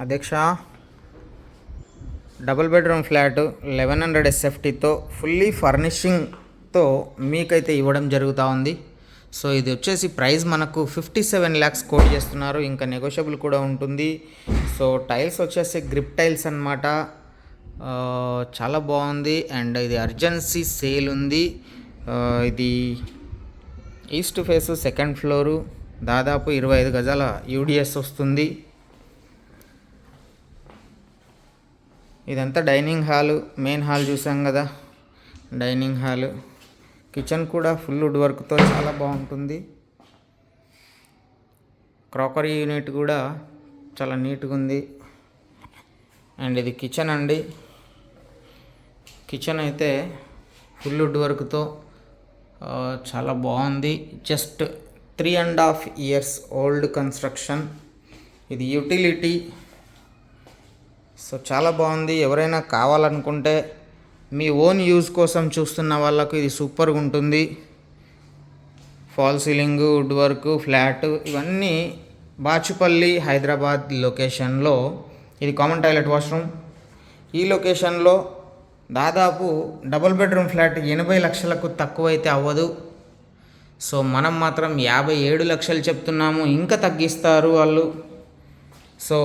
అధ్యక్ష, double bedroom flat 1100 ఎస్ఎఫ్టీతో fully ఫర్నిషింగ్తో మీకైతే ఇవ్వడం జరుగుతూ ఉంది. సో ఇది వచ్చేసి ప్రైస్ మనకు 57 lakhs కోట్ చేస్తున్నారు. ఇంకా నెగోషియబుల్ కూడా ఉంటుంది. సో టైల్స్ వచ్చేసి గ్రిప్ టైల్స్ అన్నమాట. చాలా బాగుంది. అండ్ ఇది అర్జెన్సీ సేల్ ఉంది. ఇది ఈస్ట్ ఫేస్ సెకండ్ ఫ్లోరు, దాదాపు 25 గజాల యూడిఎస్ వస్తుంది. ఇదంతా డైనింగ్ హాలు. మెయిన్ హాల్ చూసాం కదా, డైనింగ్ హాలు. కిచెన్ కూడా ఫుల్ వుడ్ వర్క్తో చాలా బాగుంటుంది. క్రాకరీ యూనిట్ కూడా చాలా నీట్గా ఉంది. అండ్ ఇది కిచెన్ అండి. కిచెన్ అయితే ఫుల్ వుడ్ వర్క్తో చాలా బాగుంది. Just 3.5 years old construction. ఇది యూటిలిటీ. సో చాలా బాగుంది. ఎవరైనా కావాలనుకుంటే మీ ఓన్ యూజ్ కోసం చూస్తున్న వాళ్ళకు ఇది సూపర్గా ఉంటుంది. Fall ceiling, wood work, flat ఇవన్నీ బాచుపల్లి హైదరాబాద్ లొకేషన్లో. ఇది కామన్ టాయిలెట్, వాష్రూమ్. ఈ లొకేషన్లో దాదాపు డబుల్ బెడ్రూమ్ ఫ్లాట్ 80 లక్షలకు తక్కువైతే అవ్వదు. సో మనం మాత్రం 57 లక్షలు చెప్తున్నాము. ఇంకా తగ్గిస్తారు వాళ్ళు. సో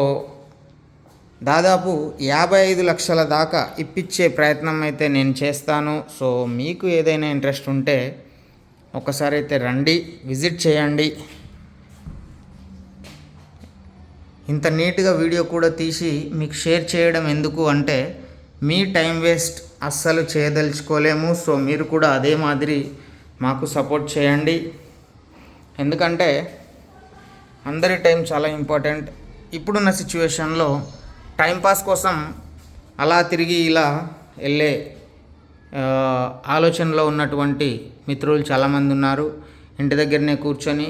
దాదాపు 55 లక్షల దాకా ఇప్పించే ప్రయత్నం అయితే నేను చేస్తాను. సో మీకు ఏదైనా ఇంట్రెస్ట్ ఉంటే ఒకసారి అయితే రండి, విజిట్ చేయండి. ఇంత నీట్గా వీడియో కూడా తీసి మీకు షేర్ చేయడం ఎందుకు అంటే, మీ టైం వేస్ట్ అస్సలు చేయదలుచుకోలేము. సో మీరు కూడా అదే మాదిరి మాకు సపోర్ట్ చేయండి. ఎందుకంటే అందరి టైం చాలా ఇంపార్టెంట్. ఇప్పుడున్న సిచ్యువేషన్లో టైంపాస్ కోసం అలా తిరిగి ఇలా వెళ్ళే ఆలోచనలో ఉన్నటువంటి మిత్రులు చాలామంది ఉన్నారు. ఇంటి దగ్గరనే కూర్చొని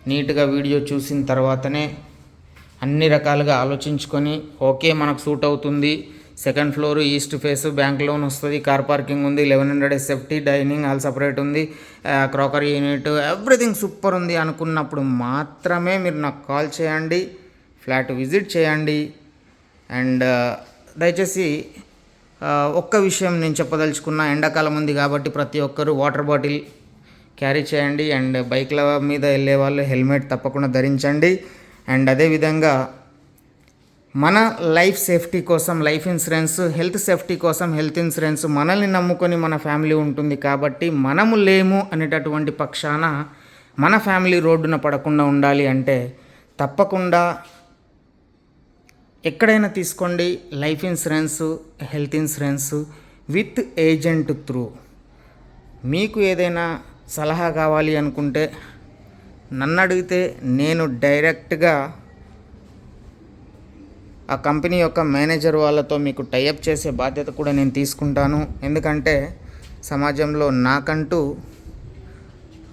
నీట్గా వీడియో చూసిన తర్వాతనే అన్ని రకాలుగా ఆలోచించుకొని, ఓకే మనకు సూట్ అవుతుంది, second floor east face, bank loan వస్తుంది, కార్ పార్కింగ్ ఉంది, 1100 ఎస్ఎఫ్టీ, డైనింగ్ హాల్ సపరేట్ ఉంది, క్రాకరీ యూనిట్, ఎవ్రీథింగ్ సూపర్ ఉంది అనుకున్నప్పుడు మాత్రమే మీరు నాకు కాల్ చేయండి, ఫ్లాట్ విజిట్ చేయండి. అండ్ దయచేసి ఒక్క విషయం నేను చెప్పదలుచుకున్న, ఎండాకాలం ఉంది కాబట్టి ప్రతి ఒక్కరూ వాటర్ బాటిల్ క్యారీ చేయండి. అండ్ బైక్ల మీద వెళ్ళే వాళ్ళు హెల్మెట్ తప్పకుండా ధరించండి. అండ్ అదేవిధంగా మన లైఫ్ సేఫ్టీ కోసం లైఫ్ ఇన్సూరెన్స్, హెల్త్ సేఫ్టీ కోసం హెల్త్ ఇన్సూరెన్స్, మనల్ని నమ్ముకొని మన ఫ్యామిలీ ఉంటుంది కాబట్టి మనము లేము అనేటటువంటి పక్షాన మన ఫ్యామిలీ రోడ్డున పడకుండా ఉండాలి అంటే తప్పకుండా ఎక్కడైనా తీసుకోండి life insurance, health insurance with agent through. మీకు ఏదైనా సలహా కావాలి అనుకుంటే నన్ను అడిగితే నేను డైరెక్ట్గా ఆ కంపెనీ యొక్క మేనేజర్ వాళ్ళతో మీకు టైఅప్ చేసే బాధ్యత కూడా నేను తీసుకుంటాను. ఎందుకంటే సమాజంలో నాకంటూ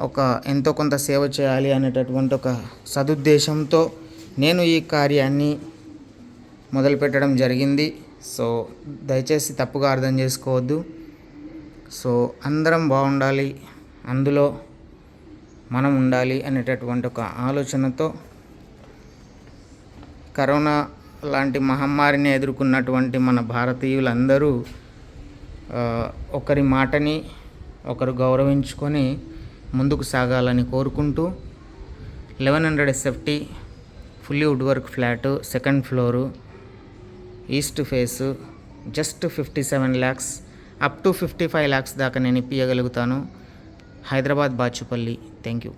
ఒక ఎంతో కొంత సేవ చేయాలి అనేటటువంటి ఒక సదుద్దేశంతో నేను ఈ కార్యాన్ని మొదలుపెట్టడం జరిగింది. సో దయచేసి తప్పుగా అర్థం చేసుకోవద్దు. సో అందరం బాగుండాలి, అందులో మనం ఉండాలి అనేటటువంటి ఒక ఆలోచనతో కరోనా లాంటి మహమ్మారిని ఎదుర్కొన్నటువంటి మన భారతీయులందరూ ఒకరి మాటని ఒకరు గౌరవించుకొని ముందుకు సాగాలని కోరుకుంటూ 1100 SFT fully wood work flat, second floor, east face, just 57 lakhs, up to 55 lakhs దాకా నేను ఇప్పించగలుగుతాను. హైదరాబాద్ బాచుపల్లి. Thank you.